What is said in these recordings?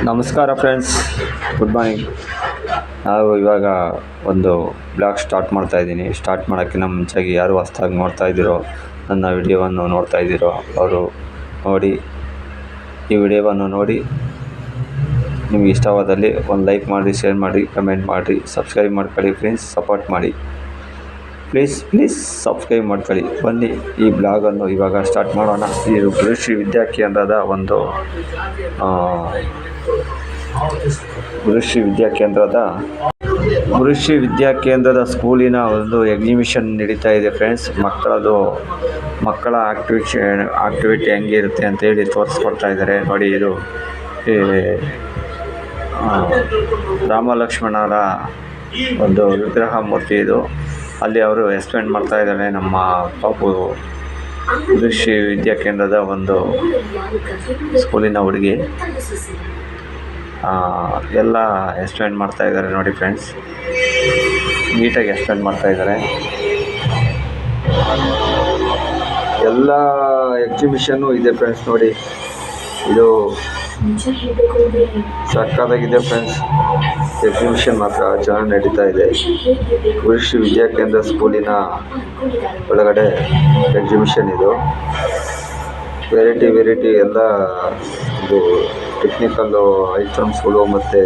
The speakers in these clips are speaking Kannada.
ನಮಸ್ಕಾರ ಫ್ರೆಂಡ್ಸ್, ಗುಡ್ ಮಾರ್ನಿಂಗ್. ನಾವು ಇವಾಗ ಒಂದು ಬ್ಲಾಗ್ ಸ್ಟಾರ್ಟ್ ಮಾಡ್ತಾಯಿದ್ದೀನಿ. ಸ್ಟಾರ್ಟ್ ಮಾಡೋಕ್ಕಿಂತ ಮುಂಚಾಗಿ ಯಾರು ಹೊಸ್ದಾಗಿ ನೋಡ್ತಾ ಇದ್ದೀರೋ, ನನ್ನ ವಿಡಿಯೋವನ್ನು ನೋಡ್ತಾ ಇದ್ದೀರೋ ಅವರು ನೋಡಿ, ಈ ವಿಡಿಯೋವನ್ನು ನೋಡಿ ನಿಮಗೆ ಇಷ್ಟವಾದಲ್ಲಿ ಒಂದು ಲೈಕ್ ಮಾಡಿ, ಶೇರ್ ಮಾಡಿ, ಕಮೆಂಟ್ ಮಾಡಿ, ಸಬ್ಸ್ಕ್ರೈಬ್ ಮಾಡ್ಕೊಳ್ಳಿ ಫ್ರೆಂಡ್ಸ್. ಸಪೋರ್ಟ್ ಮಾಡಿ ಪ್ಲೀಸ್ ಸಬ್ಸ್ಕ್ರೈಬ್ ಮಾಡ್ಕೊಳ್ಳಿ. ಬನ್ನಿ ಈ ಬ್ಲಾಗನ್ನು ಇವಾಗ ಸ್ಟಾರ್ಟ್ ಮಾಡೋಣ. ಇದು ಗುರುಶ್ರೀ ವಿದ್ಯಾಕೇಂದ್ರದ ಒಂದು ಗುರುಶ್ರೀ ವಿದ್ಯಾಕೇಂದ್ರದ ಸ್ಕೂಲಿನ ಒಂದು ಎಕ್ಸಿಬಿಷನ್ ನಡೀತಾ ಇದೆ ಫ್ರೆಂಡ್ಸ್. ಮಕ್ಕಳ ಆಕ್ಟಿವಿಟಿ ಹೆಂಗಿರುತ್ತೆ ಅಂತೇಳಿ ತೋರಿಸ್ಕೊಡ್ತಾ ಇದ್ದಾರೆ ನೋಡಿ. ಇದು ರಾಮ ಲಕ್ಷ್ಮಣರ ಒಂದು ವಿಗ್ರಹ ಮೂರ್ತಿ. ಇದು ಅಲ್ಲಿ ಅವರು ಎಕ್ಸ್ಪ್ಲೇನ್ ಮಾಡ್ತಾ ಇದ್ದಾರೆ. ನಮ್ಮ ಪಾಪು ಗುರುಶ್ರೀ ವಿದ್ಯಾಕೇಂದ್ರದ ಒಂದು ಸ್ಕೂಲಿನ ಹುಡುಗಿ ಎಲ್ಲ ಎಕ್ಸ್ಪ್ಲೇನ್ ಮಾಡ್ತಾ ಇದ್ದಾರೆ ನೋಡಿ ಫ್ರೆಂಡ್ಸ್. ನೀಟಾಗಿ ಎಕ್ಸ್ಪ್ಲೇನ್ ಮಾಡ್ತಾ ಇದ್ದಾರೆ. ಎಲ್ಲ ಎಕ್ಸಿಬಿಷನ್ನು ಇದೆ ಫ್ರೆಂಡ್ಸ್ ನೋಡಿ. ಇದು ಸಕ್ಕತ್ತಾಗಿದೆ ಫ್ರೆಂಡ್ಸ್. ಎಕ್ಸಿಬಿಷನ್ ಮಾತ್ರ ಚೆನ್ನಾಗಿ ನಡೀತಾ ಇದೆ. ಗುರುಶ್ರೀ ವಿದ್ಯಾಕೇಂದ್ರ ಸ್ಕೂಲಿನ ಒಳಗಡೆ ಎಕ್ಸಿಬಿಷನ್ ಇದು. ವೆರೈಟಿ ಎಲ್ಲ ಇದು ಟೆಕ್ನಿಕಲ್ಲು ಐಟಮ್ಸ್ಗಳು ಮತ್ತು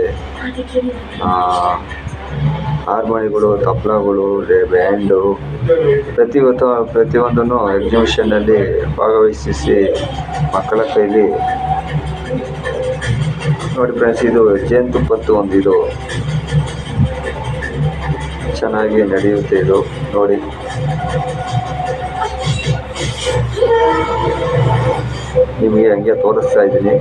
ಹಾರ್ಮೋನಿಗಳು, ತಬಲಗಳು, ಬ್ಯಾಂಡು ಪ್ರತಿಯೊಂದನ್ನು ಎಕ್ಸಿಬಿಷನ್ನಲ್ಲಿ ಭಾಗವಹಿಸಿ ಮಕ್ಕಳ ಕೈಲಿ ನೋಡಿ ಫ್ರೆಂಡ್ಸ್. ಇದು ಜೇನುತುಪ್ಪದ್ದು ಒಂದು ಇದು ಚೆನ್ನಾಗಿ ನಡೆಯುತ್ತೆ. ಇದು ನೋಡಿ, ನಿಮಗೆ ಹಂಗೆ ತೋರಿಸ್ತಾ ಇದ್ದೀನಿ.